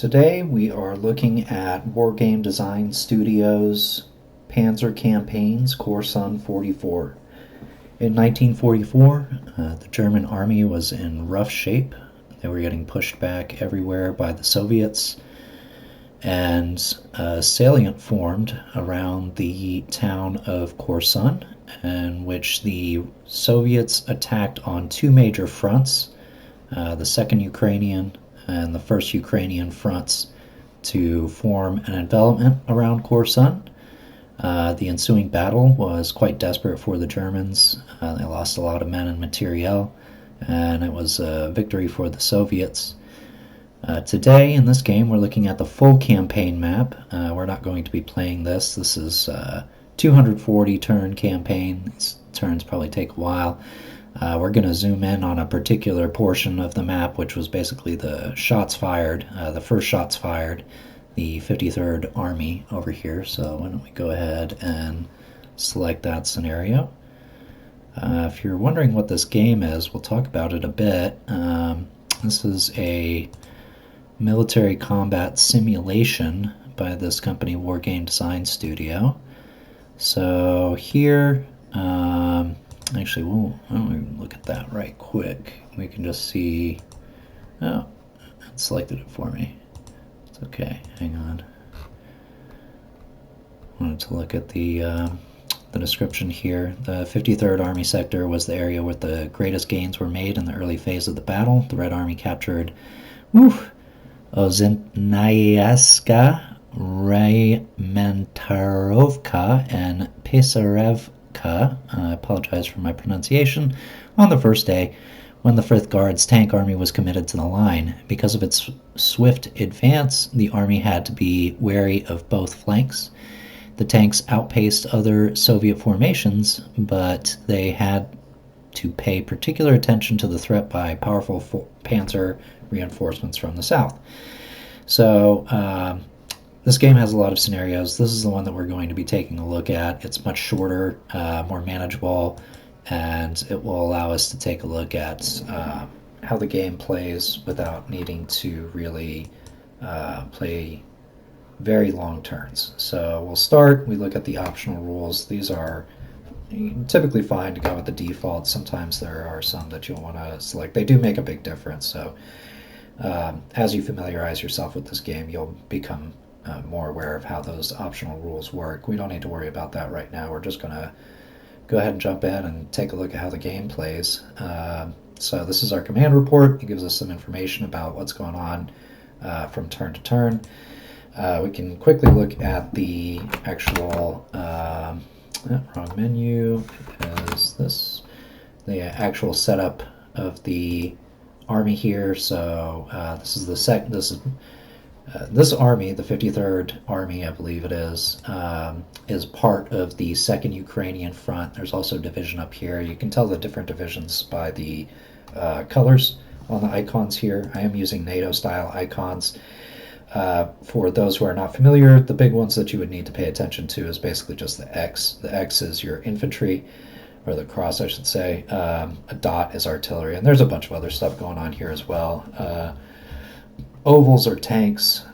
Today we are looking at Wargame Design Studios' Panzer campaigns, Korsun 44. In 1944, the German army was in rough shape. They were getting pushed back everywhere by the Soviets, and a salient formed around the town of Korsun, in which the Soviets attacked on two major fronts, the Second Ukrainian and the First Ukrainian fronts, to form an envelopment around Korsun. The ensuing battle was quite desperate for the Germans. They lost a lot of men and materiel, and it was a victory for the Soviets. Today, in this game, we're looking at the full campaign map. We're not going to be playing this. This is a 240 turn campaign. These turns probably take a while. We're going to zoom in on a particular portion of the map, which was basically the shots fired, the first shots fired, the 53rd Army over here. So why don't we go ahead and select that scenario. If you're wondering what this game is, we'll talk about it a bit. This is a military combat simulation by this company, Wargame Design Studio. So here, actually, why don't we look at that right quick. We can just see, oh, it selected it for me. It's okay, hang on. Wanted to look at the description here. The 53rd Army sector was the area where the greatest gains were made in the early phase of the battle. The Red Army captured Ozinayaska, Raymentarovka, and Pisarevka, I apologize for my pronunciation, on the first day when the 5th Guards tank army was committed to the line. Because of its swift advance, the army had to be wary of both flanks. The tanks outpaced other Soviet formations, but they had to pay particular attention to the threat by powerful Panzer reinforcements from the south. So this game has a lot of scenarios. This is the one that we're going to be taking a look at. It's much shorter, more manageable, and it will allow us to take a look at how the game plays without needing to really play very long turns. So we'll start, we look at the optional rules. These are typically fine to go with the default. Sometimes there are some that you'll want to select. They do make a big difference. So as you familiarize yourself with this game, you'll become more aware of how those optional rules work. We don't need to worry about that right now. We're just going to go ahead and jump in and take a look at how the game plays. So this is our command report. It gives us some information about what's going on from turn to turn. We can quickly look at the actual wrong menu. Is this the actual setup of the army here? So this is this army, the 53rd Army, I believe it is part of the 2nd Ukrainian Front. There's also a division up here. You can tell the different divisions by the colors on the icons here. I am using NATO-style icons. For those who are not familiar, the big ones that you would need to pay attention to is basically just the X. The X is your infantry, or the cross, I should say. A dot is artillery, and there's a bunch of other stuff going on here as well. Ovals are tanks.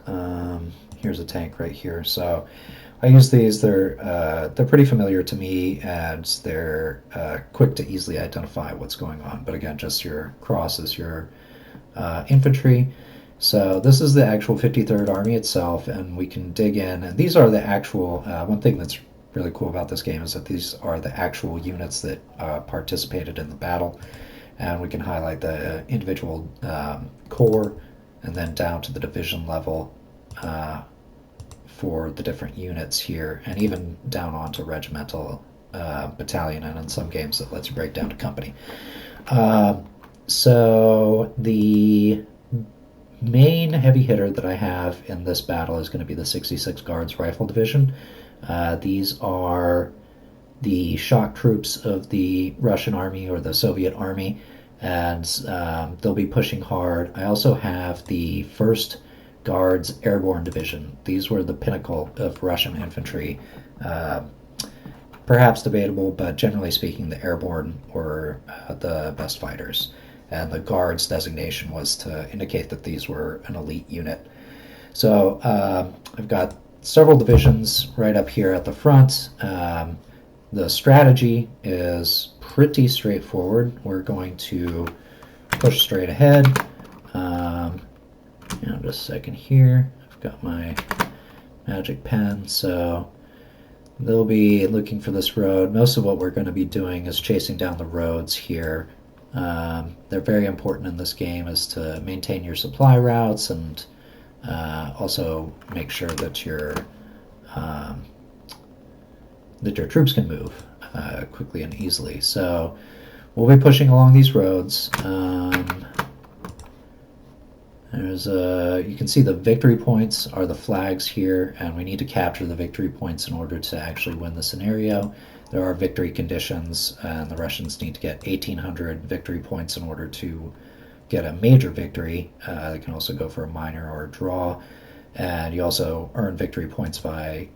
Here's a tank right here. So I use these. They're pretty familiar to me, and they're quick to easily identify what's going on. But again, just your cross is your infantry. So this is the actual 53rd Army itself, and we can dig in. And these are the actual, one thing that's really cool about this game is that these are the actual units that participated in the battle. And we can highlight the individual corps and then down to the division level for the different units here, and even down onto regimental, battalion, and in some games that lets you break down to company. So the main heavy hitter that I have in this battle is going to be the 66 Guards Rifle Division. These are the shock troops of the Russian army or the Soviet army, and they'll be pushing hard. I also have the 1st Guards Airborne Division. These were the pinnacle of Russian infantry. Perhaps debatable, but generally speaking, the airborne were the best fighters. And the Guards designation was to indicate that these were an elite unit. So I've got several divisions right up here at the front. The strategy is pretty straightforward. We're going to push straight ahead. Just a second here. I've got my magic pen, so they'll be looking for this road. Most of what we're going to be doing is chasing down the roads here. They're very important in this game, is to maintain your supply routes and also make sure that your troops can move quickly and easily. So we'll be pushing along these roads. You can see the victory points are the flags here, and we need to capture the victory points in order to actually win the scenario. There are victory conditions, and the Russians need to get 1,800 victory points in order to get a major victory. They can also go for a minor or a draw, and you also earn victory points by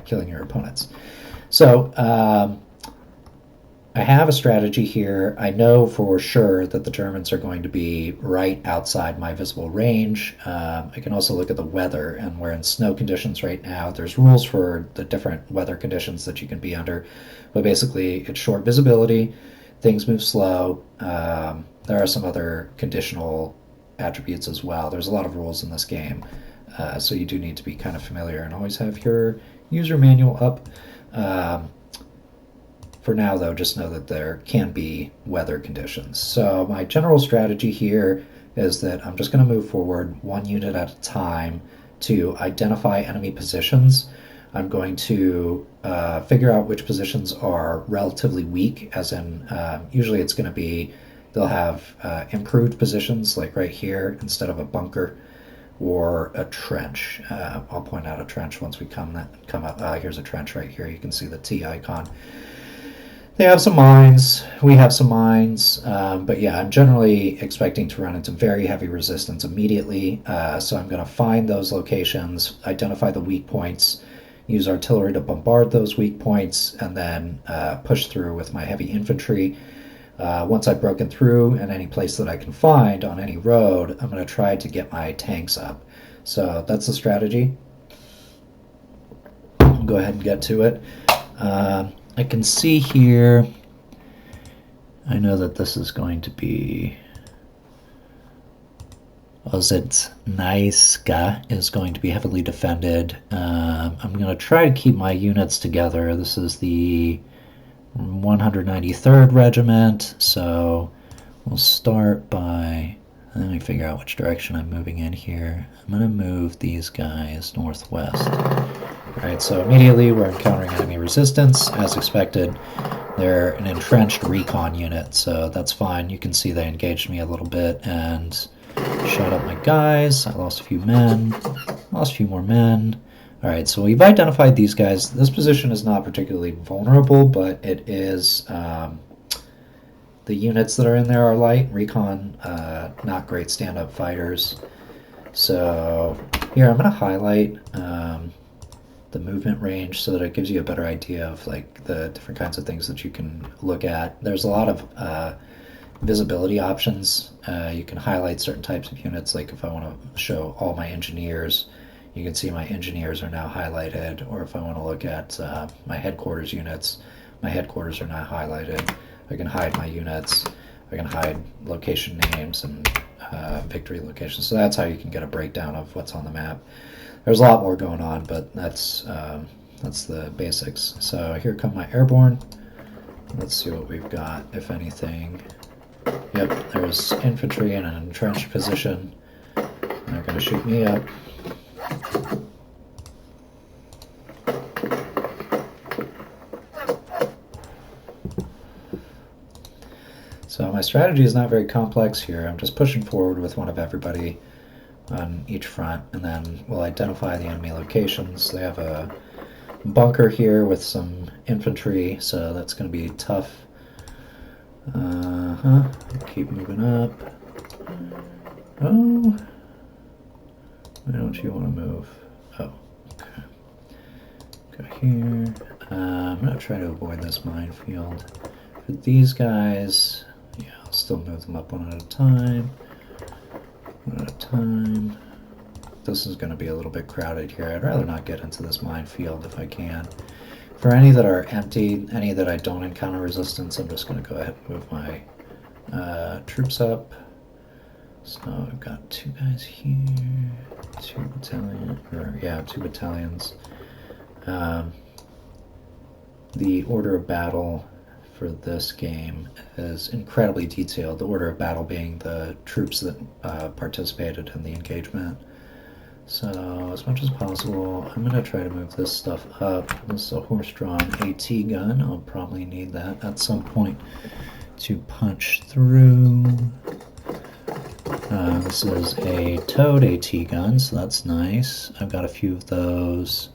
killing your opponents. So I have a strategy here. I know for sure that the Germans are going to be right outside my visible range. I can also look at the weather, and we're in snow conditions right now. There's rules for the different weather conditions that you can be under, but basically it's short visibility, things move slow. There are some other conditional attributes as well. There's a lot of rules in this game, so you do need to be kind of familiar and always have your user manual up. For now, though, just know that there can be weather conditions. So my general strategy here is that I'm just going to move forward one unit at a time to identify enemy positions. I'm going to figure out which positions are relatively weak, as in usually it's going to be they'll have improved positions, like right here, instead of a bunker or a trench. I'll point out a trench once we come up. Here's a trench right here. You can see the T icon. They have some mines, we have some mines, but yeah, I'm generally expecting to run into very heavy resistance immediately, so I'm going to find those locations, identify the weak points, use artillery to bombard those weak points, and then push through with my heavy infantry. Once I've broken through in any place that I can find on any road, I'm going to try to get my tanks up. So that's the strategy. I'll go ahead and get to it. I can see here, I know that this is going to be, Ozetsnaiska is going to be heavily defended. I'm going to try to keep my units together. This is the 193rd Regiment, so we'll start by, let me figure out which direction I'm moving in here. I'm going to move these guys northwest. Alright, so immediately we're encountering enemy resistance. As expected, they're an entrenched recon unit, so that's fine. You can see they engaged me a little bit and shot up my guys. I lost a few men, lost a few more men. Alright, so we've identified these guys. This position is not particularly vulnerable, but it is, the units that are in there are light. Recon, not great stand-up fighters. So here I'm going to highlight the movement range so that it gives you a better idea of like the different kinds of things that you can look at. There's a lot of visibility options. You can highlight certain types of units, like if I want to show all my engineers, you can see my engineers are now highlighted, or if I want to look at my headquarters units, my headquarters are now highlighted. I can hide my units, I can hide location names and victory locations. So that's how you can get a breakdown of what's on the map. There's a lot more going on, but that's the basics. So here come my airborne. Let's see what we've got, if anything. Yep, there's infantry in an entrenched position. They're going to shoot me up. So my strategy is not very complex here. I'm just pushing forward with one of everybody on each front, and then we'll identify the enemy locations. They have a bunker here with some infantry, so that's going to be tough. Keep moving up. Oh, why don't you want to move? Oh, okay. Go here. I'm going to try to avoid this minefield. For these guys, yeah, I'll still move them up one at a time. One at a time. this is going to be a little bit crowded here. I'd rather not get into this minefield if I can. For any that are empty, any that I don't encounter resistance, I'm just going to go ahead and move my troops up. So I've got 2 guys here, 2 battalions. The order of battle for this game is incredibly detailed. The order of battle being the troops that participated in the engagement. So as much as possible, I'm going to try to move this stuff up. This is a horse-drawn AT gun. I'll probably need that at some point to punch through. This is a towed AT gun, so that's nice. I've got a few of those.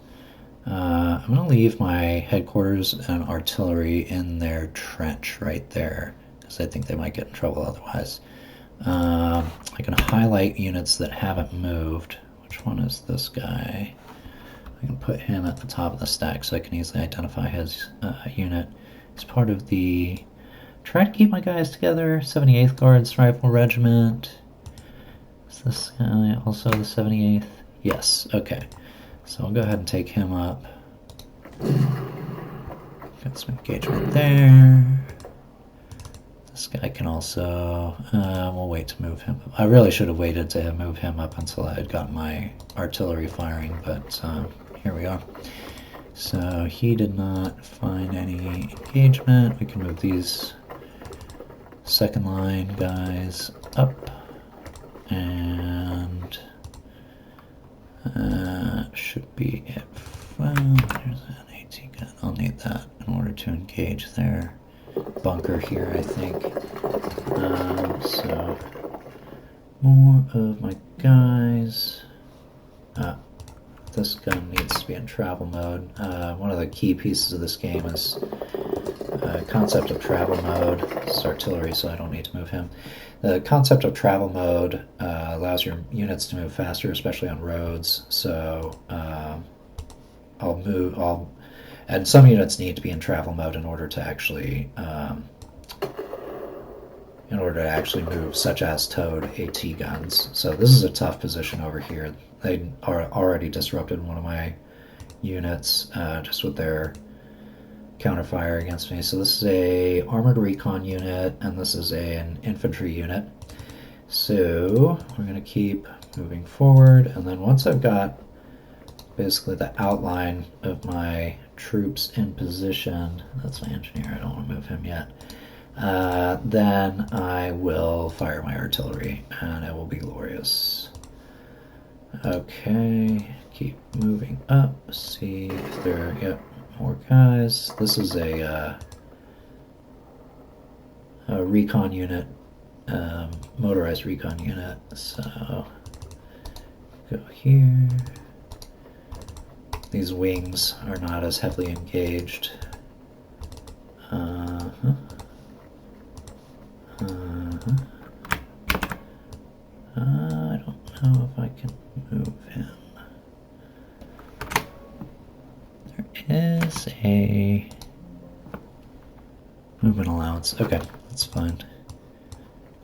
I'm going to leave my headquarters and artillery in their trench right there, because I think they might get in trouble otherwise. I can highlight units that haven't moved. Which one is this guy? I can put him at the top of the stack so I can easily identify his unit. He's part of the... Try to keep my guys together. 78th Guards Rifle Regiment. Is this guy also the 78th? Yes, okay. So I'll go ahead and take him up. Got some engagement there. This guy can also... we'll wait to move him up. I really should have waited to move him up until I had gotten my artillery firing, but here we are. So he did not find any engagement. We can move these second line guys up. And should be it. Well, there's an AT gun. I'll need that in order to engage their bunker here, I think. So more of my guys. This gun needs to be in travel mode. One of the key pieces of this game is concept of travel mode. This is artillery, so I don't need to move him. The concept of travel mode allows your units to move faster, especially on roads. So and some units need to be in travel mode in order to actually move, such as towed AT guns. So this is a tough position over here. They are already disrupted one of my units just with their counterfire against me. So this is a armored recon unit, and this is an infantry unit. So we're going to keep moving forward, and then once I've got basically the outline of my troops in position, that's my engineer, I don't want to move him yet, then I will fire my artillery, and it will be glorious. Okay, keep moving up, see if there are, yep, more guys. This is a recon unit, motorized recon unit, so go here. These wings are not as heavily engaged. I don't know if I can move him. There is a movement allowance. Okay, that's fine.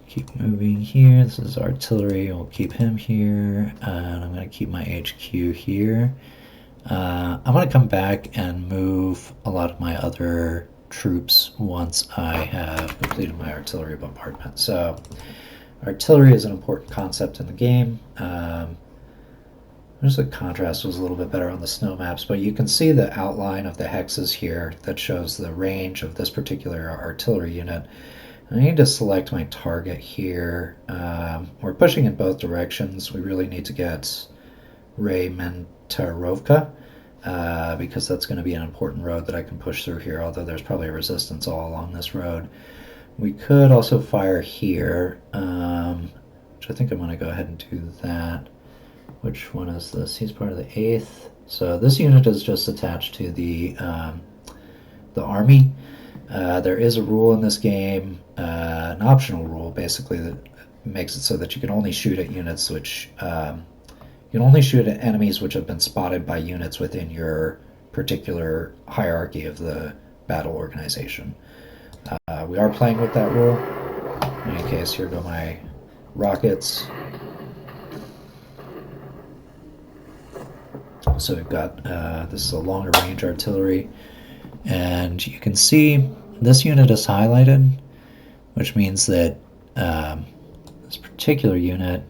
Keep moving here. This is artillery. We'll keep him here. And I'm going to keep my HQ here. I'm going to come back and move a lot of my other troops once I have completed my artillery bombardment. So artillery is an important concept in the game. There's the contrast was a little bit better on the snow maps, but you can see the outline of the hexes here that shows the range of this particular artillery unit. I need to select my target here. We're pushing in both directions. We really need to get Reymentarovka, because that's going to be an important road that I can push through here, although there's probably a resistance all along this road. We could also fire here, which I think I'm going to go ahead and do that. Which one is this? He's part of the 8th. So this unit is just attached to the army. There is a rule in this game, an optional rule basically, that makes it so that you can only shoot at units which you can only shoot at enemies which have been spotted by units within your particular hierarchy of the battle organization. We are playing with that rule. In any case, here go my rockets. So we've got, this is a longer range artillery, and you can see this unit is highlighted, which means that this particular unit,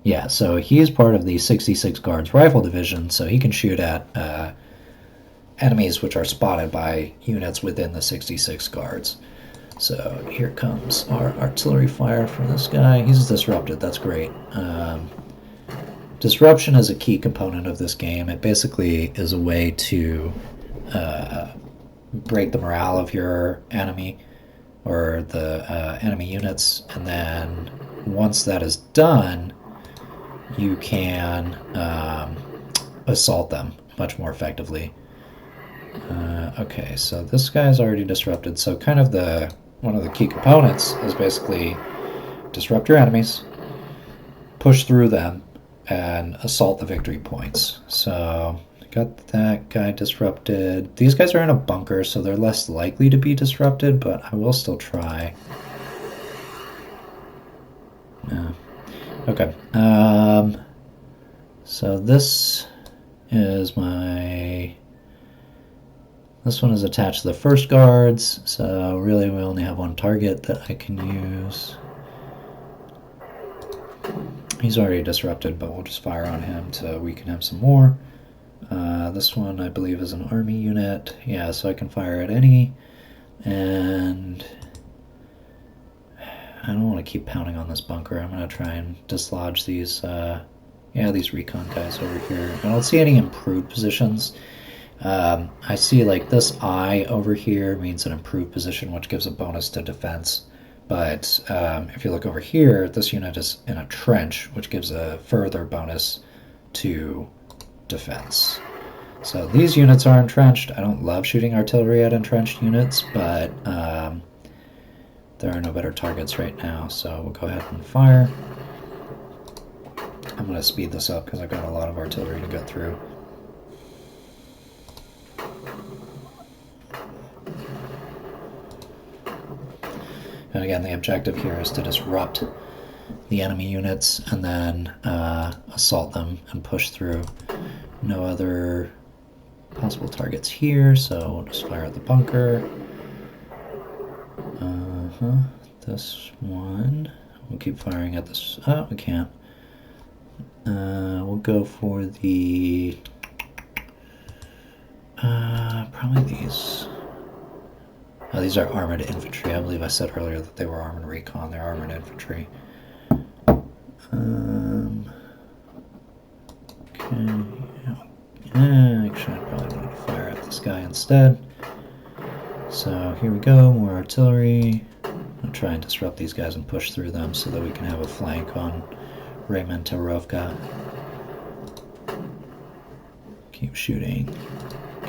yeah, so he is part of the 66 Guards Rifle Division, so he can shoot at enemies which are spotted by units within the 66 Guards. So here comes our artillery fire from this guy. He's disrupted, that's great. Disruption is a key component of this game. It basically is a way to break the morale of your enemy or the enemy units, and then once that is done, you can assault them much more effectively. Okay, so this guy's already disrupted, so kind of one of the key components is basically disrupt your enemies, push through them, and assault the victory points. So got that guy disrupted. These guys are in a bunker, so they're less likely to be disrupted, but I will still try. No. Okay. So this is this one is attached to the first guards, so really we only have one target that I can use. He's already disrupted, but we'll just fire on him to weaken him some more. This one, I believe, is an army unit. Yeah, so I can fire at any. And I don't want to keep pounding on this bunker. I'm going to try and dislodge these, these recon guys over here. I don't see any improved positions. I see, like, this eye over here means an improved position, which gives a bonus to defense. But if you look over here, this unit is in a trench, which gives a further bonus to defense. So these units are entrenched. I don't love shooting artillery at entrenched units, but there are no better targets right now, so we'll go ahead and fire. I'm going to speed this up because I've got a lot of artillery to get through. And again, the objective here is to disrupt the enemy units and then assault them and push through. No other possible targets here, so we'll just fire at the bunker. This one. We'll keep firing at this. Oh, we can't. We'll go for the... probably these. Oh, these are armored infantry. I believe I said earlier that they were armored recon. They're armored infantry. Okay. Actually, I probably need to fire at this guy instead. So here we go. More artillery. I'll try and disrupt these guys and push through them so that we can have a flank on Raymond Tarovka. Keep shooting.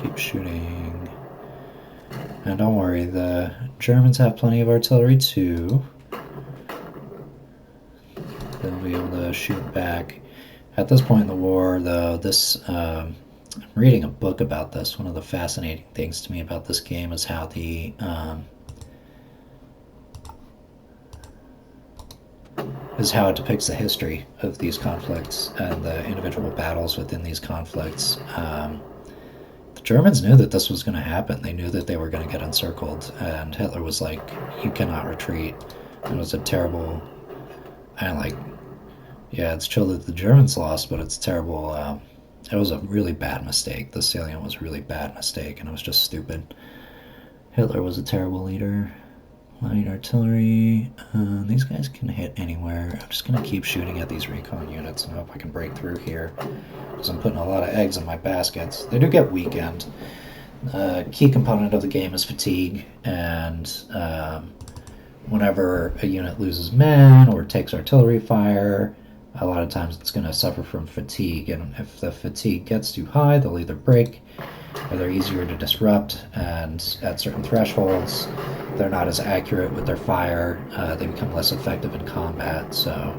Keep shooting. And don't worry, the Germans have plenty of artillery too. They'll be able to shoot back. At this point in the war, though, I'm reading a book about this. One of the fascinating things to me about this game is how it depicts the history of these conflicts and the individual battles within these conflicts. The Germans knew that this was going to happen. They knew that they were going to get encircled, and Hitler was like, "You cannot retreat." It was a terrible, it's chill that the Germans lost, but it's terrible. It was a really bad mistake. The salient was a really bad mistake, and it was just stupid. Hitler was a terrible leader. Light artillery. These guys can hit anywhere. I'm just going to keep shooting at these recon units and hope I can break through here, because I'm putting a lot of eggs in my baskets. They do get weakened. Key component of the game is fatigue, and whenever a unit loses men or takes artillery fire, a lot of times it's going to suffer from fatigue, and if the fatigue gets too high, they'll either break or they're easier to disrupt, and at certain thresholds they're not as accurate with their fire. They become less effective in combat. So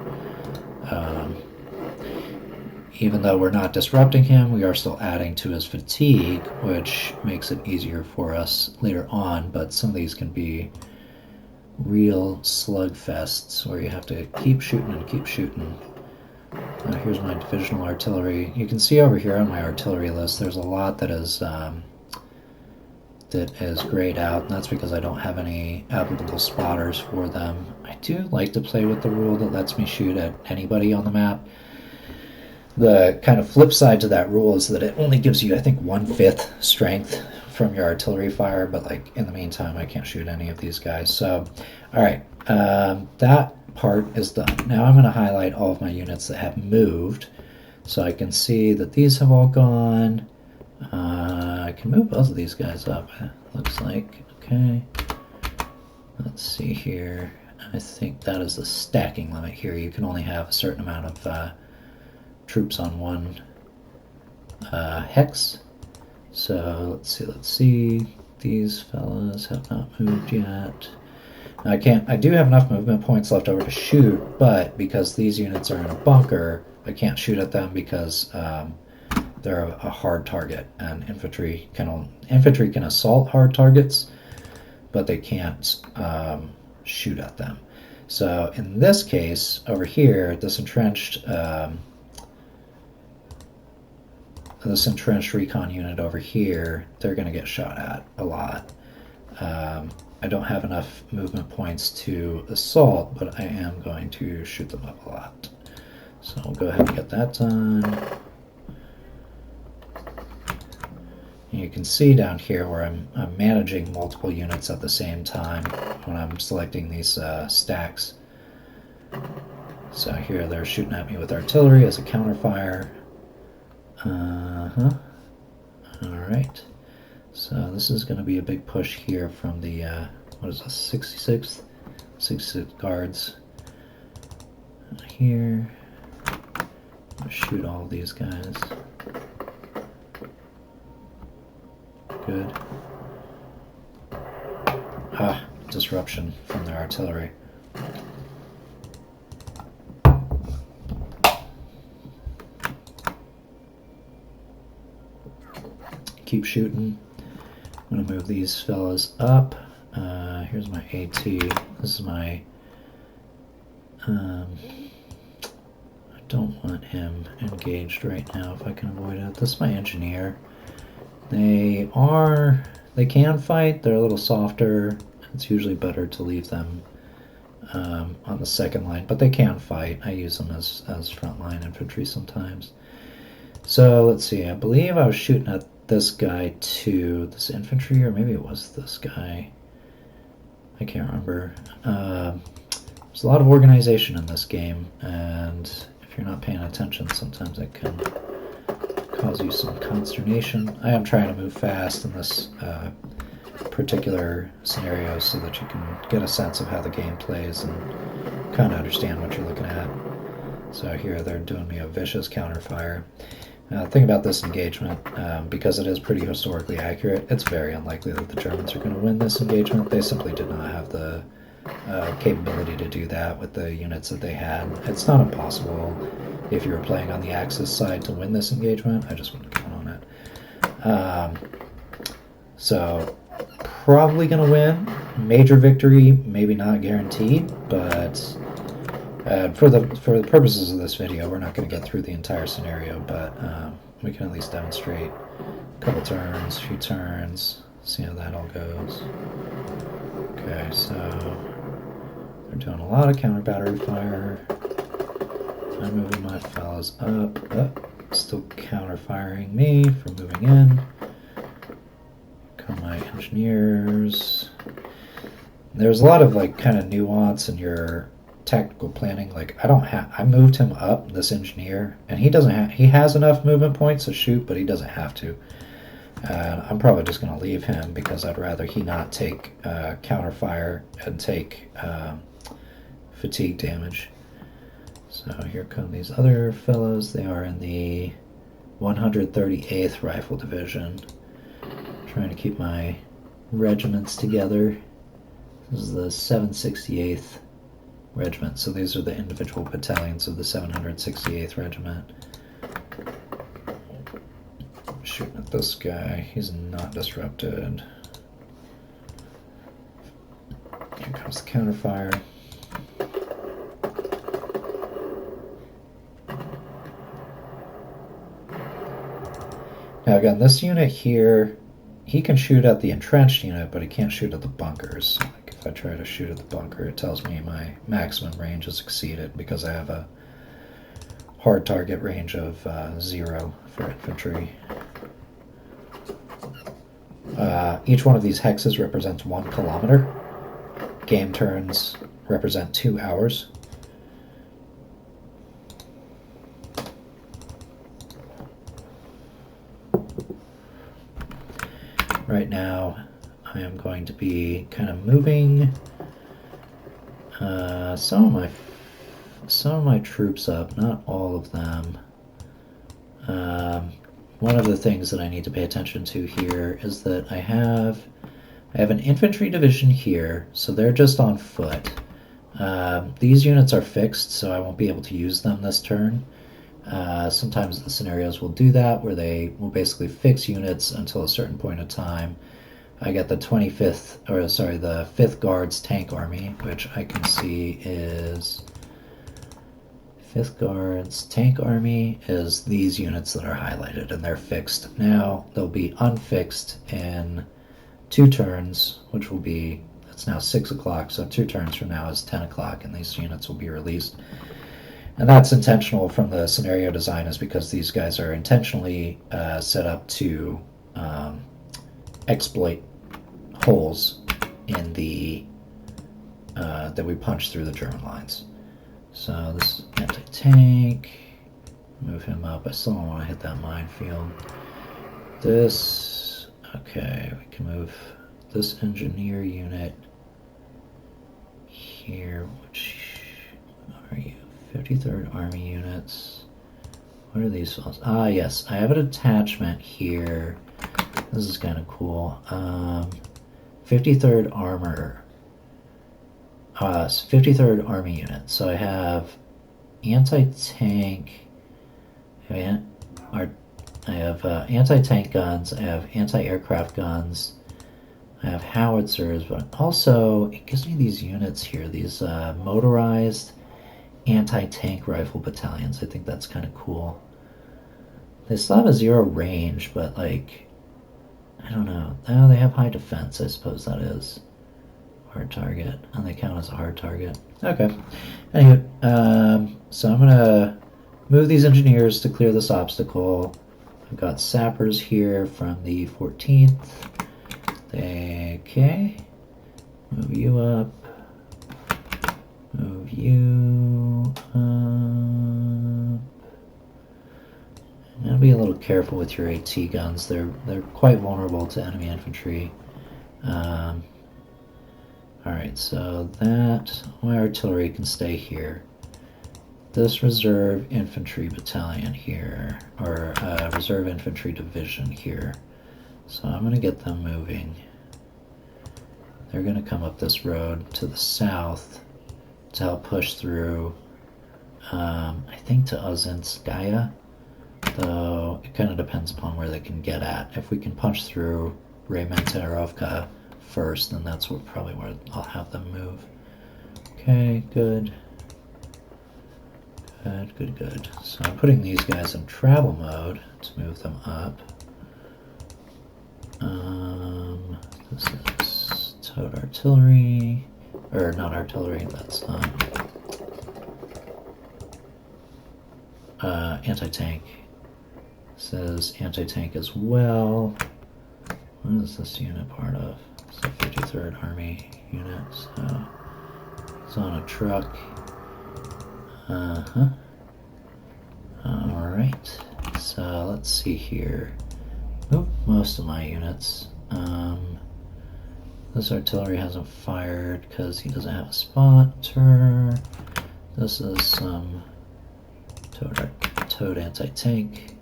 even though we're not disrupting him, we are still adding to his fatigue, which makes it easier for us later on. But some of these can be real slugfests where you have to keep shooting and keep shooting. Here's my divisional artillery. You can see over here on my artillery list there's a lot that is grayed out, and that's because I don't have any applicable spotters for them. I do like to play with the rule that lets me shoot at anybody on the map. The kind of flip side to that rule is that it only gives you, I think, 1/5 strength from your artillery fire, but like in the meantime I can't shoot any of these guys. So alright, that part is done. Now I'm going to highlight all of my units that have moved, so I can see that these have all gone. I can move both of these guys up, looks like. Okay, let's see here. I think that is the stacking limit here. You can only have a certain amount of troops on one hex. So let's see. These fellas have not moved yet. I do have enough movement points left over to shoot, but because these units are in a bunker, I can't shoot at them because they're a hard target, and infantry can assault hard targets, but they can't shoot at them. So in this case, over here, this entrenched recon unit over here, they're going to get shot at a lot. I don't have enough movement points to assault, but I am going to shoot them up a lot. So I'll go ahead and get that done. And you can see down here where I'm managing multiple units at the same time when I'm selecting these stacks. So here they're shooting at me with artillery as a counterfire. Alright. So this is going to be a big push here from the, what is this, 66th? 66 guards. Here. I'm going to shoot all these guys. Good. Disruption from their artillery. Keep shooting. I'm going to move these fellas up. Here's my AT. This is my... I don't want him engaged right now if I can avoid it. This is my engineer. They can fight. They're a little softer. It's usually better to leave them on the second line, but they can fight. I use them as frontline infantry sometimes. So let's see. I believe I was shooting at this guy too, this infantry, or maybe it was this guy. I can't remember. There's a lot of organization in this game, and if you're not paying attention, sometimes it can cause you some consternation. I am trying to move fast in this particular scenario so that you can get a sense of how the game plays and kind of understand what you're looking at. So here they're doing me a vicious counterfire. Thing about this engagement, because it is pretty historically accurate, it's very unlikely that the Germans are going to win this engagement. They simply did not have the capability to do that with the units that they had. It's not impossible if you were playing on the Axis side to win this engagement. I just wouldn't count on it. So probably going to win. Major victory, maybe not guaranteed, but for the purposes of this video, we're not going to get through the entire scenario, but we can at least demonstrate a couple turns, few turns, see how that all goes. Okay, so they're doing a lot of counter battery fire. I'm moving my fellas up. Still counter firing me for moving in. Come my engineers. There's a lot of like kind of nuance in your tactical planning. Like I moved him up, this engineer, and he has enough movement points to shoot, but he doesn't have to. I'm probably just going to leave him because I'd rather he not take counterfire and take fatigue damage. So here come these other fellows. They are in the 138th Rifle Division. Trying to keep my regiments together. This is the 768th Regiment, so these are the individual battalions of the 768th Regiment. Shooting at this guy, he's not disrupted. Here comes the counterfire. Now again, this unit here, he can shoot at the entrenched unit, but he can't shoot at the bunkers. Like if I try to shoot at the bunker, it tells me my maximum range is exceeded because I have a hard target range of 0 for infantry. Each one of these hexes represents 1 kilometer. Game turns represent 2 hours. Right now, I am going to be kind of moving some of my troops up, not all of them. One of the things that I need to pay attention to here is that I have an infantry division here, so they're just on foot. These units are fixed, so I won't be able to use them this turn. Sometimes the scenarios will do that, where they will basically fix units until a certain point of time. I get the 5th Guards Tank Army, which I can see is 5th Guards Tank Army is these units that are highlighted, and they're fixed. Now they'll be unfixed in 2 turns, which will be, it's now 6 o'clock, so 2 turns from now is 10 o'clock, and these units will be released. And that's intentional from the scenario design, is because these guys are intentionally set up to exploit holes in the that we punch through the German lines. So this is anti-tank. Move him up. I still don't want to hit that minefield. This, okay, we can move this engineer unit here. Which are you? 53rd Army units. What are these ones? Ah, yes, I have a detachment here. This is kind of cool. 53rd Armor. 53rd Army unit. So I have anti-tank. I have anti-tank guns. I have anti-aircraft guns. I have howitzers, but also it gives me these units here. These motorized anti-tank rifle battalions. I think that's kind of cool. They still have a 0 range, but like, I don't know. Oh, they have high defense, I suppose that is. Hard target, and they count as a hard target. Okay. Anyway, so I'm gonna move these engineers to clear this obstacle. I've got sappers here from the 14th. Okay. Move you up. Move you up. I'm gonna be a little careful with your AT guns. They're quite vulnerable to enemy infantry. Alright, so that, my artillery can stay here. This reserve infantry battalion here, or reserve infantry division here. So I'm going to get them moving. They're going to come up this road to the south to help push through, I think to Ozinskaya, though it kind of depends upon where they can get at. If we can punch through Reymentarovka first, then that's probably where I'll have them move. Okay, good. Good. So I'm putting these guys in travel mode to move them up. This is towed artillery, or not artillery, that's anti-tank. This is anti-tank as well. What is this unit part of? It's the 53rd Army unit, so it's on a truck. Alright, so let's see here. Oop, most of my units. This artillery hasn't fired because he doesn't have a spotter. This is some towed anti-tank.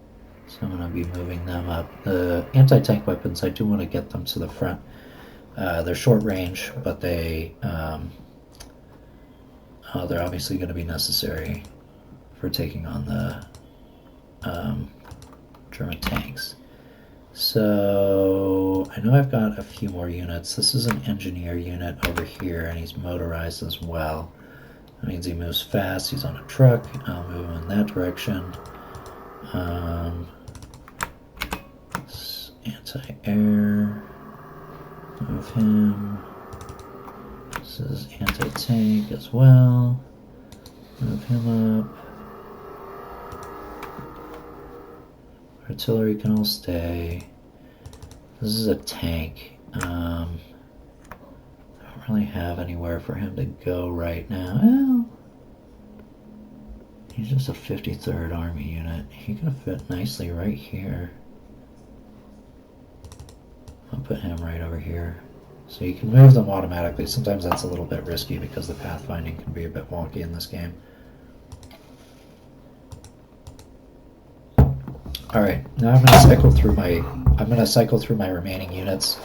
So I'm going to be moving them up. The anti-tank weapons, I do want to get them to the front. They're short range, but they're obviously going to be necessary for taking on the German tanks. So I know I've got a few more units. This is an engineer unit over here, and he's motorized as well. That means he moves fast. He's on a truck. I'll move him in that direction. Anti-air. Move him. This is anti-tank as well. Move him up. Artillery can all stay. This is a tank. I don't really have anywhere for him to go right now. Well, he's just a 53rd Army unit. He could fit nicely right here. I'll put him right over here. So you can move them automatically. Sometimes that's a little bit risky because the pathfinding can be a bit wonky in this game. Alright, now I'm gonna cycle through my remaining units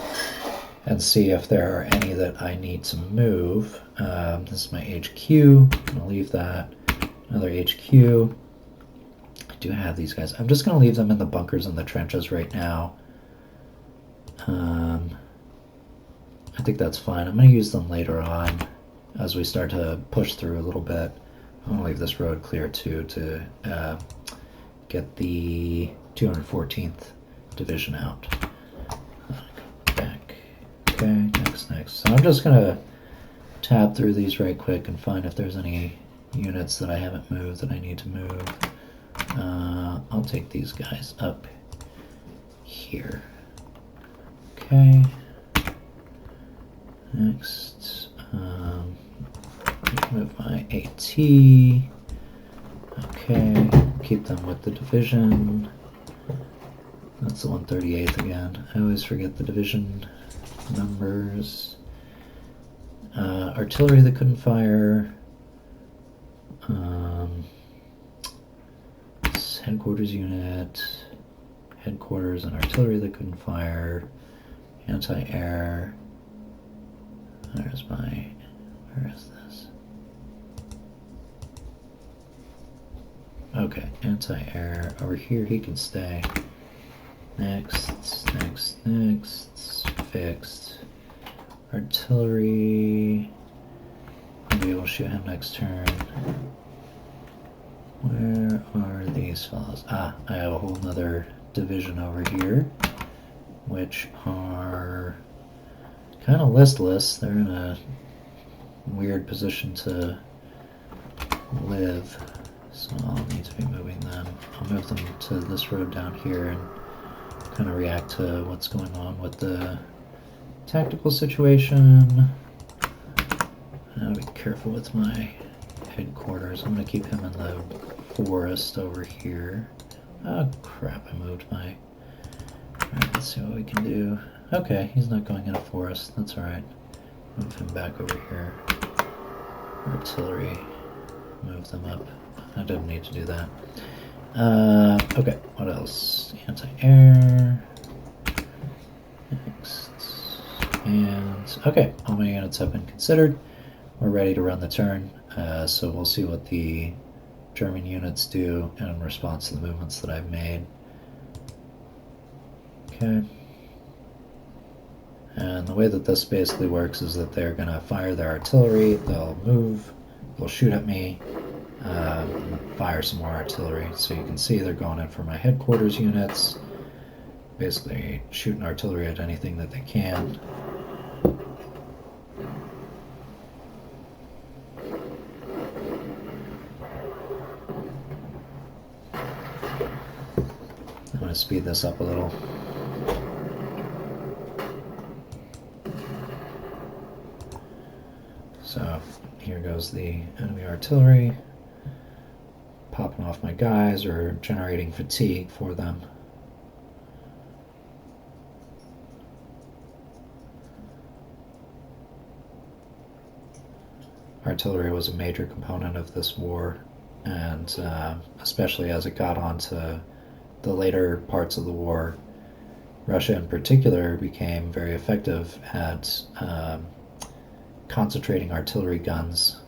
and see if there are any that I need to move. This is my HQ. I'm gonna leave that. Another HQ. I do have these guys. I'm just gonna leave them in the bunkers and the trenches right now. I think that's fine. I'm gonna use them later on as we start to push through a little bit. I'm gonna leave this road clear too to get the 214th Division out. Back. Okay, next. So I'm just gonna tab through these right quick and find if there's any units that I haven't moved that I need to move. I'll take these guys up here. Okay. Next, move my AT. Okay, keep them with the division. That's the 138th again. I always forget the division numbers. Artillery that couldn't fire. Headquarters unit. Headquarters and artillery that couldn't fire. Anti-air. Where is this? Okay, anti-air. Over here he can stay. Next. Fixed. Artillery. I'll be able to shoot him next turn. Where are these fellows? I have a whole nother division over here, which are kind of listless. They're in a weird position to live, so I'll need to be moving them. I'll move them to this road down here and kind of react to what's going on with the tactical situation. I'll be careful with my headquarters. I'm going to keep him in the forest over here. Oh crap, I moved my... Alright, let's see what we can do. Okay, he's not going in a forest. That's alright. Move him back over here. Artillery. Move them up. I didn't need to do that. Okay, what else? Anti-air. Next. And, okay, all my units have been considered. We're ready to run the turn. So we'll see what the German units do in response to the movements that I've made. Okay. And the way that this basically works is that they're going to fire their artillery, they'll move, they'll shoot at me, fire some more artillery. So you can see they're going in for my headquarters units, basically shooting artillery at anything that they can. I'm going to speed this up a little. So here goes the enemy artillery, popping off my guys or generating fatigue for them. Artillery was a major component of this war, and especially as it got onto the later parts of the war, Russia in particular became very effective at concentrating artillery guns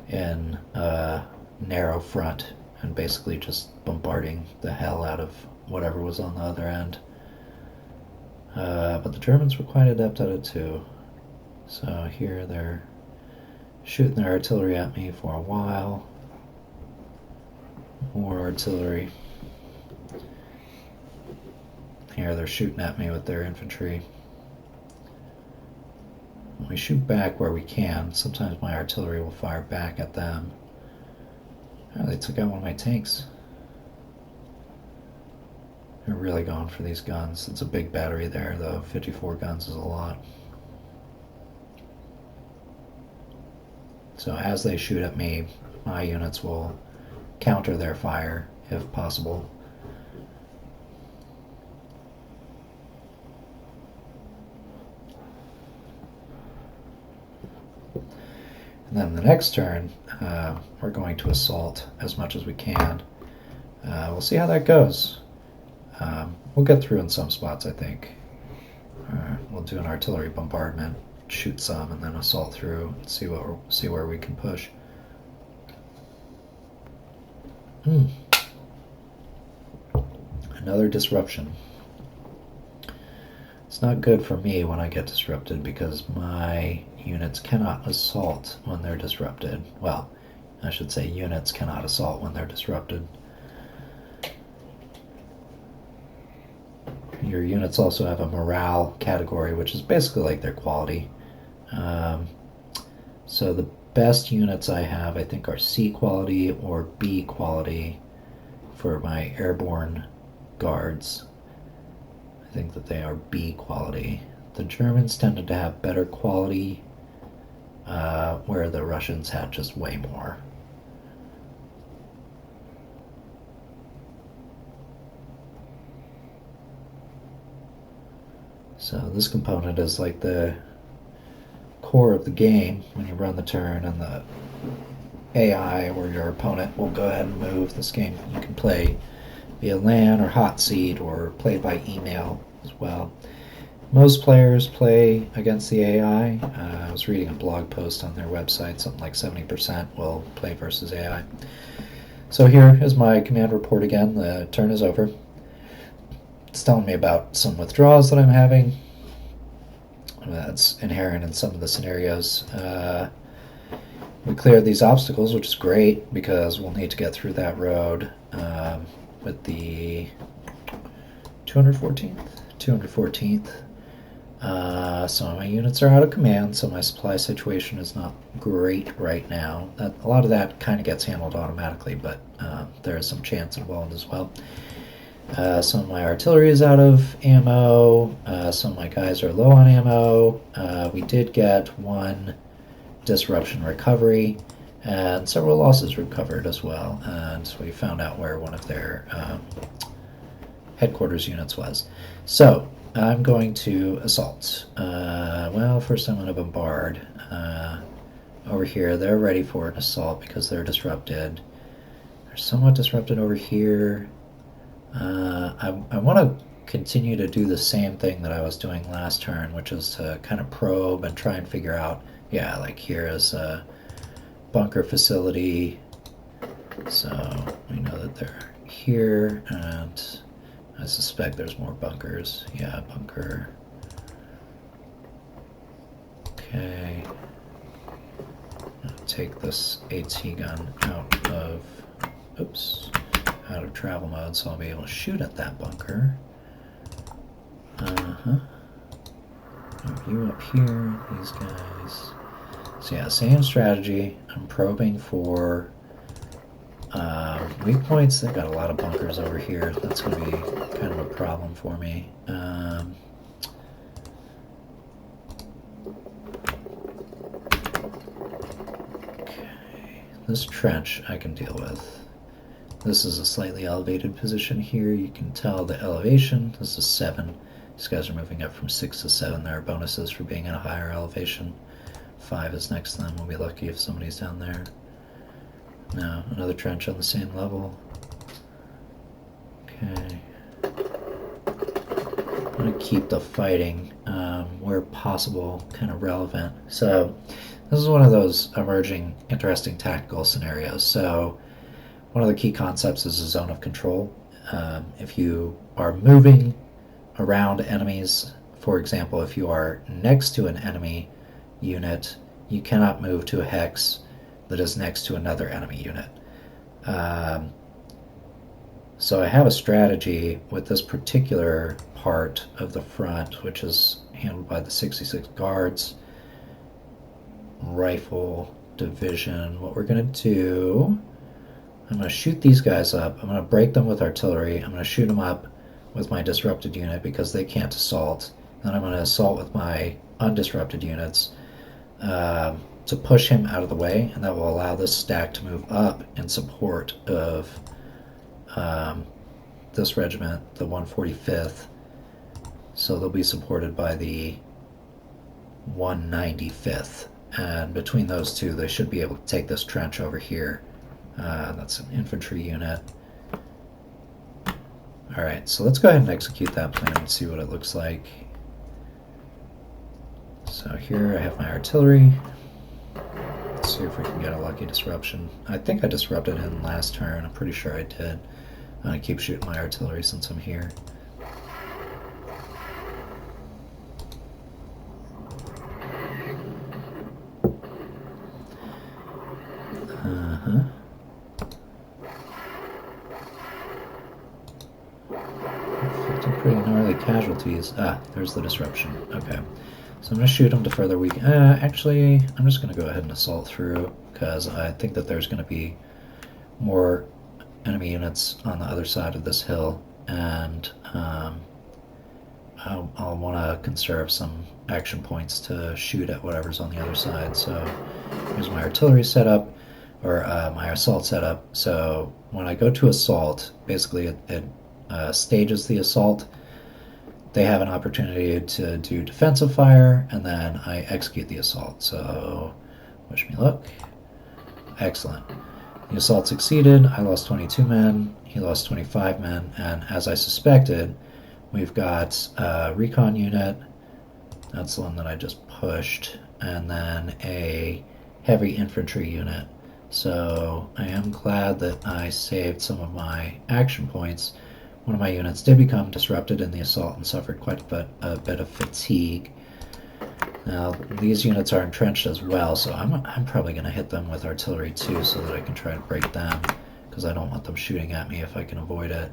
in a narrow front and basically just bombarding the hell out of whatever was on the other end. But the Germans were quite adept at it too. So here they're shooting their artillery at me for a while. More artillery. Here here, they're shooting at me with their infantry. We shoot back where we can. Sometimes my artillery will fire back at them. Oh, they took out one of my tanks. They're really going for these guns. It's a big battery there, though. 54 guns is a lot. So as they shoot at me, my units will counter their fire, if possible. And then the next turn, we're going to assault as much as we can. We'll see how that goes. We'll get through in some spots, I think. We'll do an artillery bombardment, shoot some, and then assault through and see where we can push. Another disruption. It's not good for me when I get disrupted because my units cannot assault when they're disrupted. Well, I should say units cannot assault when they're disrupted. Your units also have a morale category, which is basically like their quality. So the best units I have, I think, are C quality or B quality for my airborne guards. I think that they are B quality. The Germans tended to have better quality, where the Russians had just way more. So this component is like the core of the game when you run the turn, and the AI or your opponent will go ahead and move. This game you can play via LAN or hot seat or play by email as well. Most players play against the AI. I was reading a blog post on their website, something like 70% will play versus AI. So here is my command report again. The turn is over. It's telling me about some withdrawals that I'm having. That's inherent in some of the scenarios. We cleared these obstacles, which is great because we'll need to get through that road with the 214th. Some of my units are out of command, so my supply situation is not great right now. A lot of that kind of gets handled automatically, but there is some chance involved as well. Some of my artillery is out of ammo. Some of my guys are low on ammo. We did get one disruption recovery and several losses recovered as well. And so we found out where one of their headquarters units was. So I'm going to assault. Well, first I'm going to bombard. Over here, they're ready for an assault because they're disrupted. They're somewhat disrupted over here. I want to continue to do the same thing that I was doing last turn, which is to kind of probe and try and figure out, yeah, like here is a bunker facility, so we know that they're here, and I suspect there's more bunkers. Yeah, bunker. Okay. I'll take this AT gun out of, out of travel mode, so I'll be able to shoot at that bunker. You up here, these guys. So yeah, same strategy. I'm probing for weak points. They've got a lot of bunkers over here. That's going to be kind of a problem for me. Okay, this trench I can deal with. This is a slightly elevated position here. You can tell the elevation. This is 7. These guys are moving up from 6 to 7. There are bonuses for being at a higher elevation. 5 is next to them. We'll be lucky if somebody's down there. Now, another trench on the same level. Okay. I'm going to keep the fighting where possible kind of relevant. So this is one of those emerging, interesting tactical scenarios. So one of the key concepts is a zone of control. If you are moving around enemies, for example, if you are next to an enemy unit, you cannot move to a hex that is next to another enemy unit. So I have a strategy with this particular part of the front, which is handled by the 66 Guards Rifle Division. What we're going to do, I'm going to shoot these guys up. I'm going to break them with artillery. I'm going to shoot them up with my disrupted unit because they can't assault. Then I'm going to assault with my undisrupted units to push him out of the way, and that will allow this stack to move up in support of this regiment, the 145th. So they'll be supported by the 195th. And between those two, they should be able to take this trench over here. That's an infantry unit. Alright, so let's go ahead and execute that plan and see what it looks like. So here I have my artillery. Let's see if we can get a lucky disruption. I think I disrupted him last turn. I'm pretty sure I did. I'm going to keep shooting my artillery since I'm here. Pretty gnarly casualties. Ah, there's the disruption. Okay. So I'm going to shoot him to further weaken. Actually, I'm just going to go ahead and assault through, because I think that there's going to be more enemy units on the other side of this hill, and I'll want to conserve some action points to shoot at whatever's on the other side. So here's my artillery setup, or my assault setup. So when I go to assault, basically it stages the assault. They have an opportunity to do defensive fire, and then I execute the assault. So, wish me luck. Excellent. The assault succeeded. I lost 22 men. He lost 25 men. And as I suspected, we've got a recon unit. That's the one that I just pushed. And then a heavy infantry unit. So I am glad that I saved some of my action points. One of my units did become disrupted in the assault and suffered quite a bit of fatigue. Now, these units are entrenched as well, so I'm probably going to hit them with artillery too, so that I can try to break them, because I don't want them shooting at me if I can avoid it.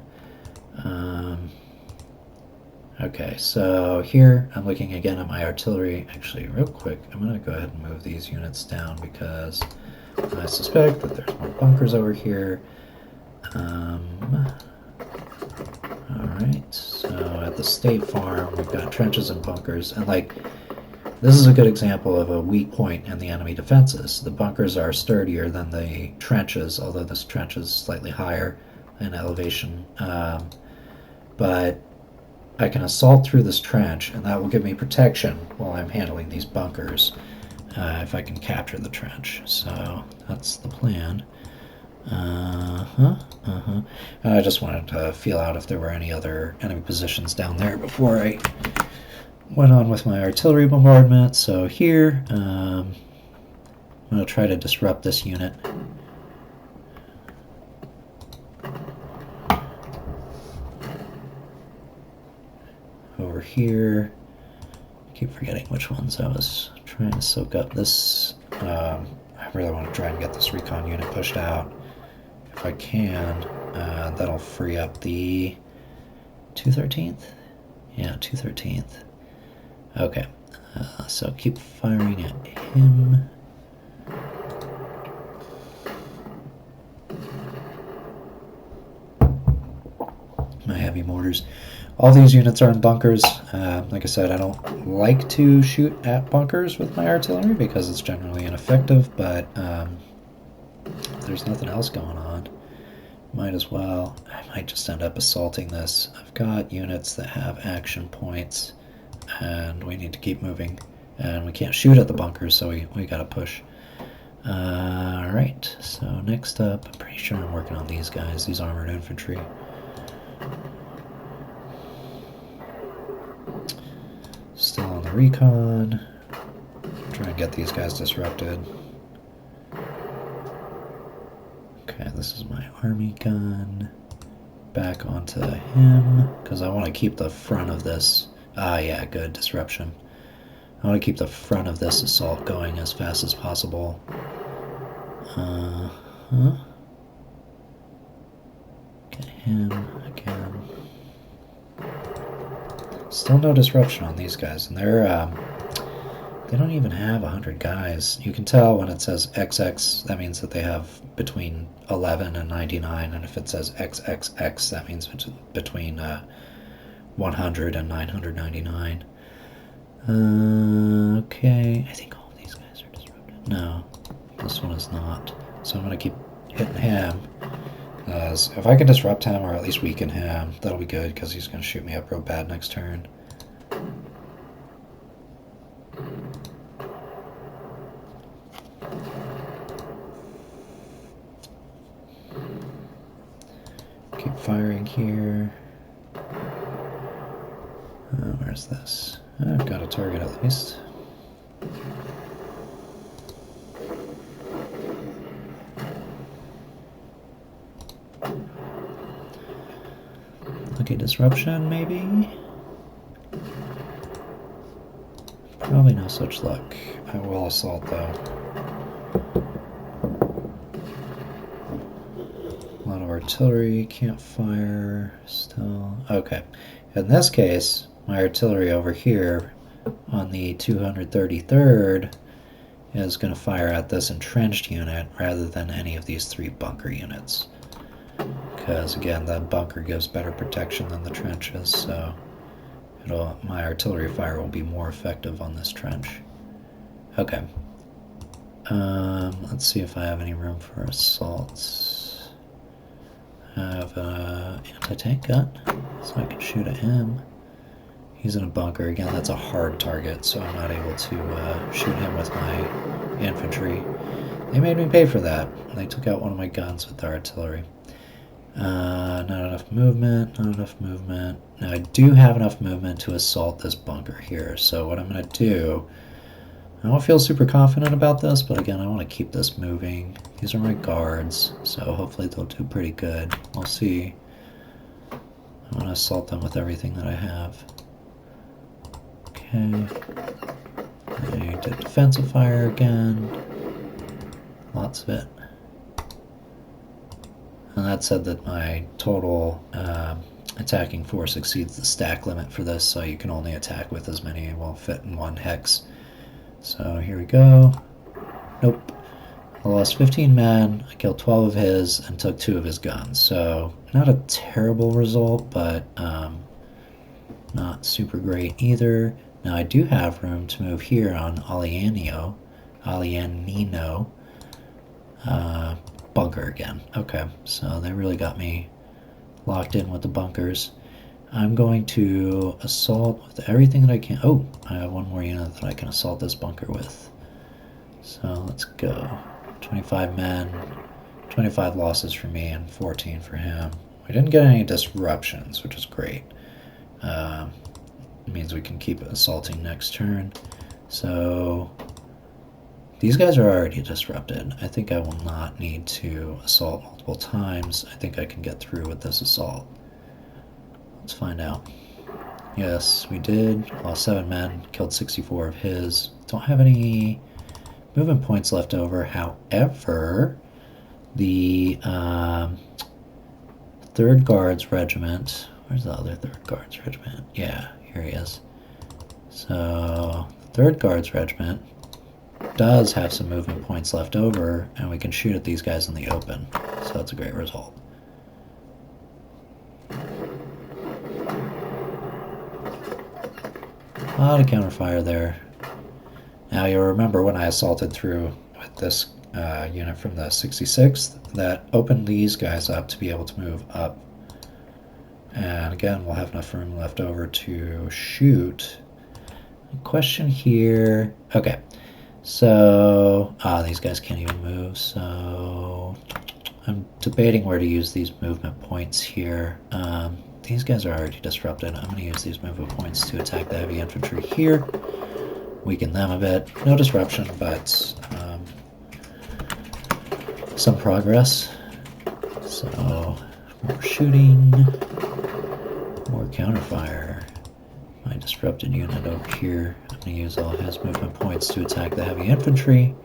Okay, so here I'm looking again at my artillery. Actually, real quick, I'm going to go ahead and move these units down, because I suspect that there's more bunkers over here. Alright, so at the State Farm, we've got trenches and bunkers, and this is a good example of a weak point in the enemy defenses. The bunkers are sturdier than the trenches, although this trench is slightly higher in elevation. But I can assault through this trench, and that will give me protection while I'm handling these bunkers, if I can capture the trench. So that's the plan. I just wanted to feel out if there were any other enemy positions down there before I went on with my artillery bombardment. So here, I'm going to try to disrupt this unit. Over here, I keep forgetting which ones I was trying to soak up. This, I really want to try and get this recon unit pushed out. If I can, that'll free up the 213th? Yeah, 213th. Okay, so keep firing at him. My heavy mortars. All these units are in bunkers. Like I said, I don't like to shoot at bunkers with my artillery because it's generally ineffective, but there's nothing else going on. Might as well. I might just end up assaulting this. I've got units that have action points, and we need to keep moving. And we can't shoot at the bunkers, so we gotta push. Alright, so next up, I'm pretty sure I'm working on these guys, these armored infantry. Still on the recon. Try and get these guys disrupted. Okay, this is my army gun. Back onto him, because I want to keep the front of this. Ah, yeah, good, disruption. I want to keep the front of this assault going as fast as possible. Get him again. Still no disruption on these guys, and they don't even have 100 guys. You can tell when it says XX, that means that they have between 11 and 99, and if it says XXX, that means between 100 and 999. Okay, I think all of these guys are disrupted. No, this one is not. So I'm going to keep hitting him. If I can disrupt him, or at least weaken him, that'll be good, because he's going to shoot me up real bad next turn. Keep firing here. Where's this? I've got a target at least. Okay, disruption maybe? Probably no such luck. I will assault though. A lot of artillery, can't fire still. Okay, in this case, my artillery over here on the 233rd is going to fire at this entrenched unit rather than any of these 3 bunker units. Because again, the bunker gives better protection than the trenches, so my artillery fire will be more effective on this trench. Okay. Let's see if I have any room for assaults. I have an anti-tank gun, so I can shoot at him. He's in a bunker. Again, that's a hard target, so I'm not able to shoot him with my infantry. They made me pay for that. They took out one of my guns with their artillery. Not enough movement, not enough movement. Now I do have enough movement to assault this bunker here, so what I'm going to do, I don't feel super confident about this, but again, I want to keep this moving. These are my guards, so hopefully they'll do pretty good. We'll see. I want to assault them with everything that I have. Okay. I did defensive fire again. Lots of it. And that said that my total attacking force exceeds the stack limit for this, so you can only attack with as many will fit in one hex. So here we go. Nope. I lost 15 men, I killed 12 of his, and took 2 of his guns. So not a terrible result, but not super great either. Now I do have room to move here on Alianino. Bunker again. Okay, so they really got me locked in with the bunkers. I'm going to assault with everything that I can. Oh, I have one more unit that I can assault this bunker with. So let's go. 25 men, 25 losses for me and 14 for him. We didn't get any disruptions, which is great. It means we can keep assaulting next turn. So these guys are already disrupted. I think I will not need to assault multiple times. I think I can get through with this assault. Let's find out. Yes, we did. Lost 7 men, killed 64 of his. Don't have any movement points left over. However, the 3rd Guards Regiment, where's the other 3rd Guards Regiment? Yeah, here he is. So, the 3rd Guards Regiment does have some movement points left over, and we can shoot at these guys in the open. So that's a great result. A lot of counterfire there. Now you'll remember when I assaulted through with this unit from the 66th, that opened these guys up to be able to move up. And again, we'll have enough room left over to shoot. Question here. Okay. So, these guys can't even move, so I'm debating where to use these movement points here. These guys are already disrupted. I'm going to use these movement points to attack the heavy infantry here. Weaken them a bit. No disruption, but some progress. So, more shooting, more counterfire. My disrupted unit over here. I'm going to use all his movement points to attack the heavy infantry.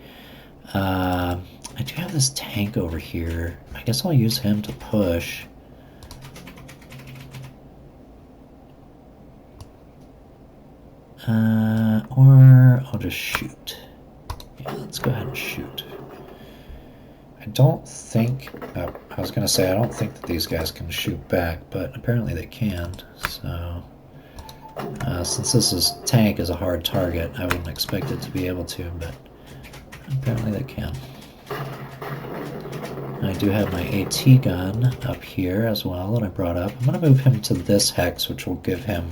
I do have this tank over here. I guess I'll use him to push. Or I'll just shoot. Yeah, let's go ahead and shoot. I don't think, I was going to say, I don't think that these guys can shoot back, but apparently they can. So, since tank is a hard target, I wouldn't expect it to be able to, but apparently they can. I do have my AT gun up here as well that I brought up. I'm going to move him to this hex, which will give him,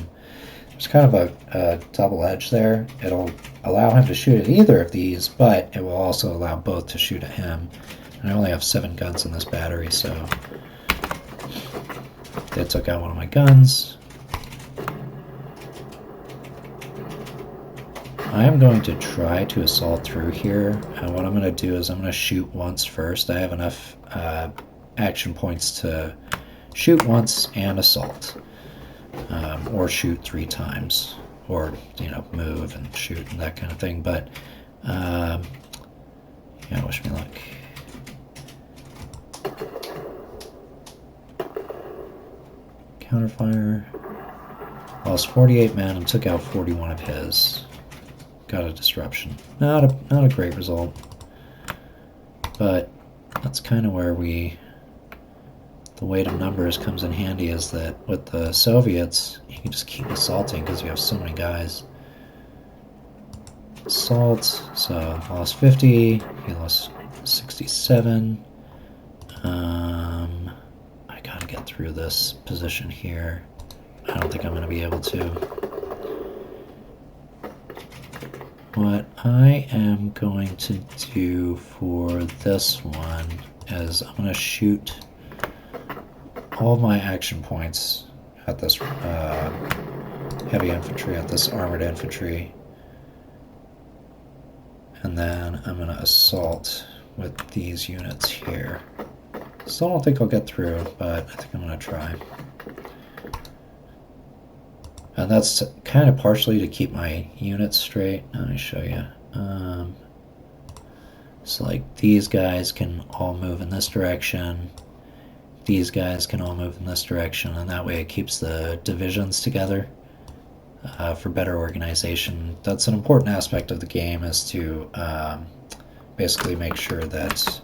there's kind of a double edge there. It'll allow him to shoot at either of these, but it will also allow both to shoot at him. And I only have 7 guns in this battery, so they took out one of my guns. I am going to try to assault through here, and what I'm going to do is I'm going to shoot once first. I have enough action points to shoot once and assault, or shoot 3 times, or, you know, move and shoot and that kind of thing, but yeah, wish me luck. Counterfire. Lost 48 men and took out 41 of his. Got a disruption. Not a great result, but that's kind of where the weight of numbers comes in handy, is that with the Soviets, you can just keep assaulting because you have so many guys. Assault, so lost 50, he lost 67. I gotta get through this position here. I don't think I'm gonna be able to. What I am going to do for this one is I'm going to shoot all my action points at this heavy infantry, at this armored infantry, and then I'm going to assault with these units here. Still don't think I'll get through, but I think I'm going to try. And that's kind of partially to keep my units straight. Let me show you. So like these guys can all move in this direction. These guys can all move in this direction, and that way it keeps the divisions together for better organization. That's an important aspect of the game, is to basically make sure that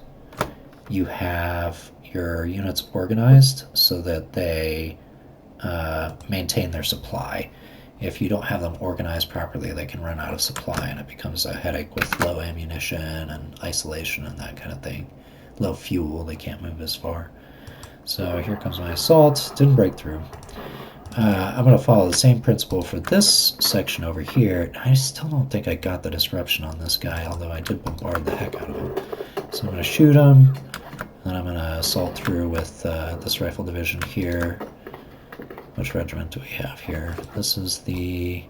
you have your units organized so that they maintain their supply. If you don't have them organized properly, they can run out of supply, and it becomes a headache with low ammunition and isolation and that kind of thing. Low fuel, they can't move as far. So here comes my assault. Didn't break through. I'm going to follow the same principle for this section over here. I still don't think I got the disruption on this guy, although I did bombard the heck out of him. So I'm going to shoot him, and then I'm going to assault through with this rifle division here. Which regiment do we have here? This is the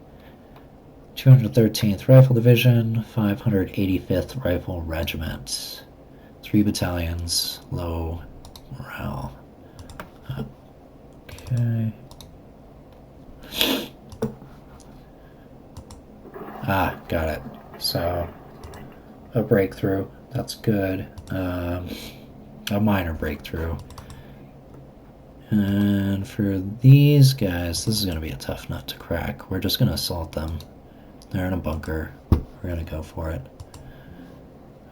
213th Rifle Division, 585th Rifle Regiment. 3 battalions, low morale. Okay. Got it. So, a breakthrough. That's good. A minor breakthrough. And for these guys, this is going to be a tough nut to crack. We're just going to assault them. They're in a bunker. We're going to go for it.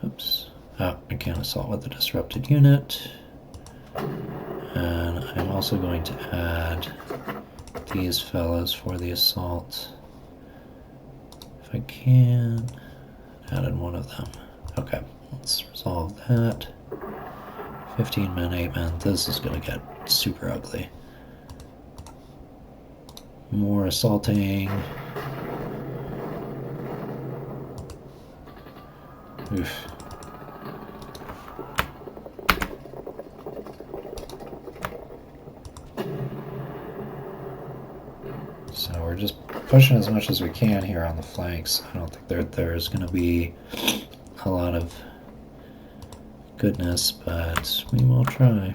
Oops. Oh, I can't assault with the disrupted unit. And I'm also going to add these fellows for the assault. If I can, added one of them. Okay, let's resolve that. 15 men, 8 men. This is going to get super ugly. More assaulting. Oof. So we're just pushing as much as we can here on the flanks. I don't think there's going to be a lot of goodness, but we will try.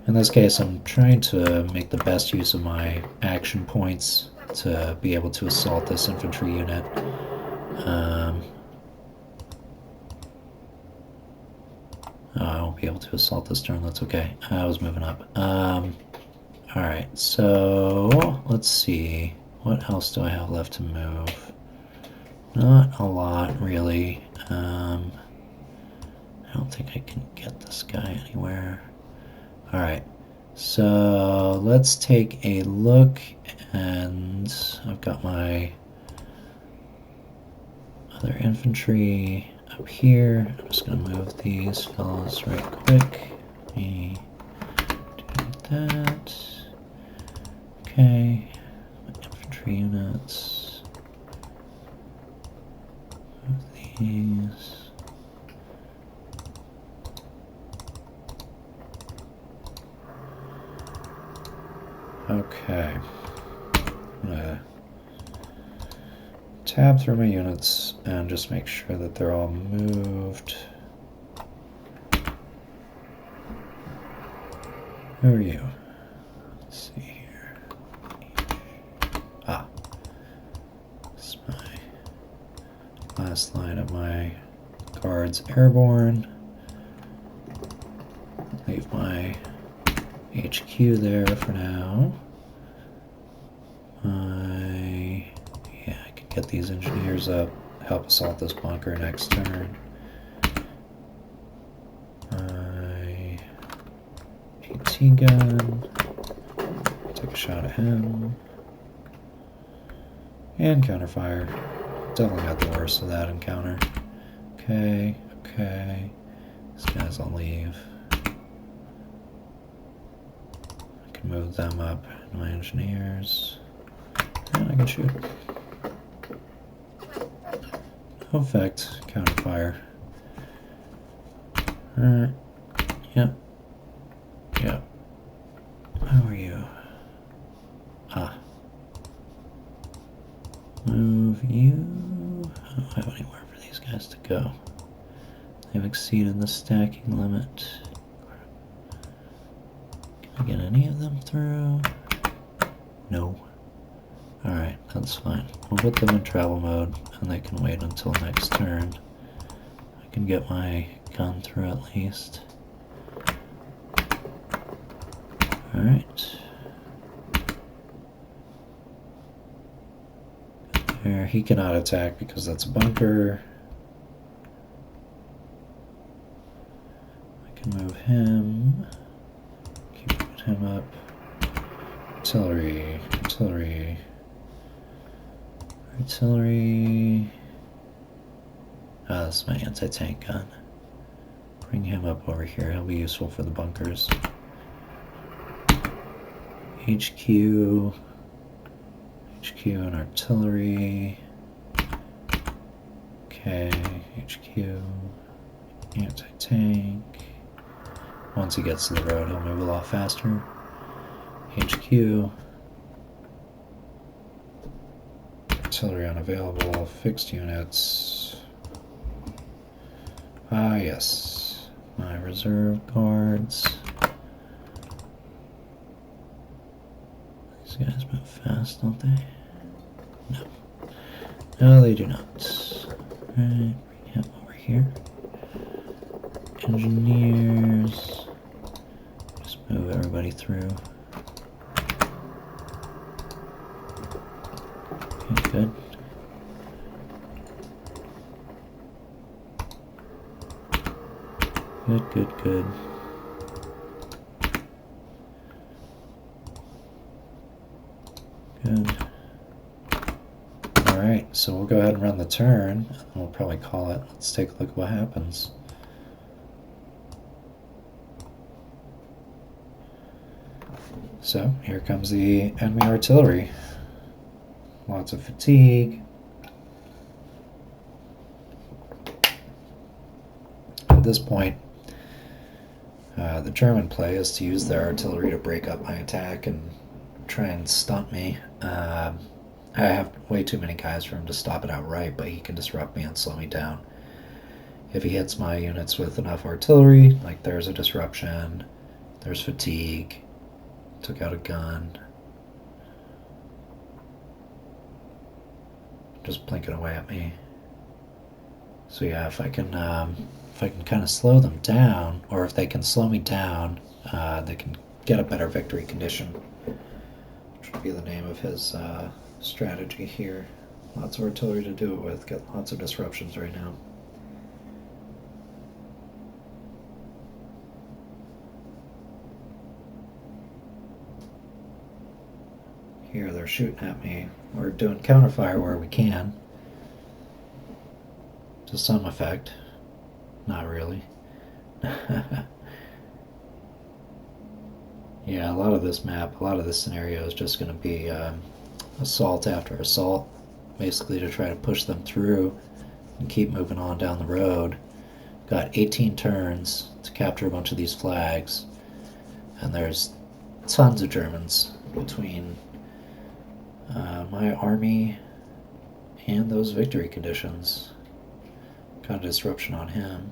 In this case, I'm trying to make the best use of my action points to be able to assault this infantry unit. I won't be able to assault this turn, that's okay. I was moving up. Alright, so let's see. what else do I have left to move? Not a lot, really. I don't think I can get this guy anywhere. Alright, so let's take a look, and I've got my other infantry up here. I'm just going to move these fellows right quick. Let me do that. Okay, infantry units. Move these. Okay. I'm gonna tab through my units and just make sure that they're all moved. Who are you? Let's see here. Ah. This is my last line of my guards airborne. Leave my HQ there for now. Yeah, I can get these engineers up, help assault this bunker next turn. My AT gun, take a shot at him. And counterfire. Definitely got the worst of that encounter. Okay, okay. These guys will leave. Move them up in my engineers, and I can shoot. No effect, counterfire. Alright, yep, yep. How are you? Ah. Move you. I don't have anywhere for these guys to go. They've exceeded the stacking limit. Can I get any of them through? No. Alright, that's fine. We'll put them in travel mode, and they can wait until next turn. I can get my gun through at least. Alright. There, he cannot attack because that's a bunker. I can move him. Him up. Artillery, artillery, artillery. Ah, that's my anti-tank gun. Bring him up over here. He'll be useful for the bunkers. HQ, HQ and artillery. Okay, HQ, anti-tank. Once he gets to the road, he'll move a lot faster. HQ. Artillery unavailable. Fixed units. Ah, yes. My reserve guards. These guys move fast, don't they? No. No, they do not. Alright, bring him over here. Engineers. Just move everybody through. Okay, good. Good, good, good. Good. Alright, so we'll go ahead and run the turn, and we'll probably call it. Let's take a look at what happens. So, here comes the enemy artillery. Lots of fatigue. At this point, the German play is to use their artillery to break up my attack and try and stunt me. I have way too many guys for him to stop it outright, but he can disrupt me and slow me down. If he hits my units with enough artillery, like there's a disruption, there's fatigue, took out a gun, just blinking away at me. So yeah, if I can kind of slow them down, or if they can slow me down, they can get a better victory condition, which would be the name of his strategy here. Lots of artillery to do it with. Get lots of disruptions right now. Here they're shooting at me. We're doing counterfire where we can. To some effect. Not really. Yeah, a lot of this map, a lot of this scenario is just going to be assault after assault, basically to try to push them through and keep moving on down the road. Got 18 turns to capture a bunch of these flags, and there's tons of Germans between my army and those victory conditions. Got a disruption on him.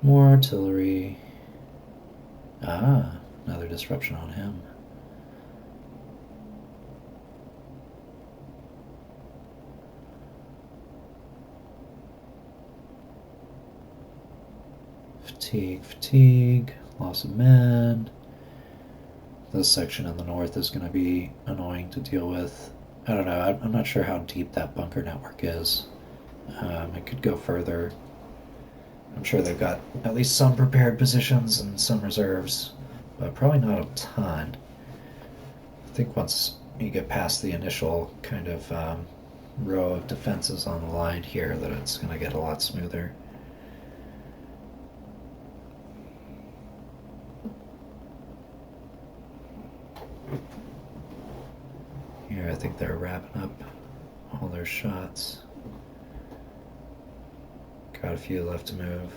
More artillery. Ah, another disruption on him. Fatigue, loss of men. This section in the north is going to be annoying to deal with. I don't know, I'm not sure how deep that bunker network is. It could go further. I'm sure they've got at least some prepared positions and some reserves, but probably not a ton. I think once you get past the initial kind of row of defenses on the line here, that it's going to get a lot smoother. Here, I think they're wrapping up all their shots. Got a few left to move.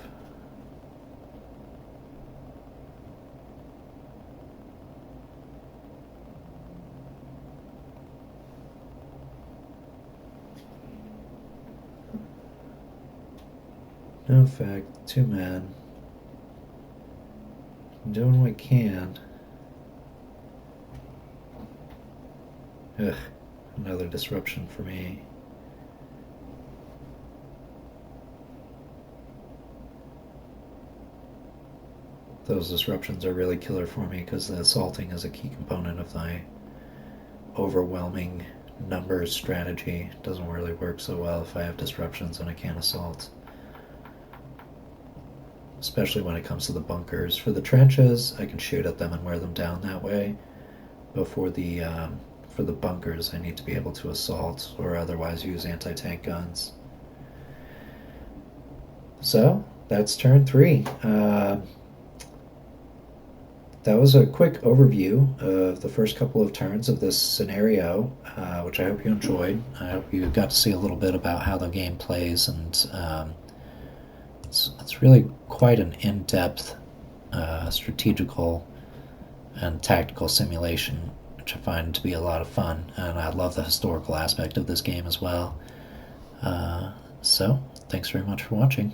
No effect, 2 men. I'm doing what I can. Ugh, another disruption for me. Those disruptions are really killer for me because the assaulting is a key component of my overwhelming numbers strategy. It doesn't really work so well if I have disruptions and I can't assault. Especially when it comes to the bunkers. For the trenches, I can shoot at them and wear them down that way. But for the bunkers, I need to be able to assault or otherwise use anti-tank guns. So, that's turn 3. That was a quick overview of the first couple of turns of this scenario, which I hope you enjoyed. I hope you got to see a little bit about how the game plays, and it's really quite an in-depth strategical and tactical simulation, which I find to be a lot of fun, and I love the historical aspect of this game as well. So, thanks very much for watching,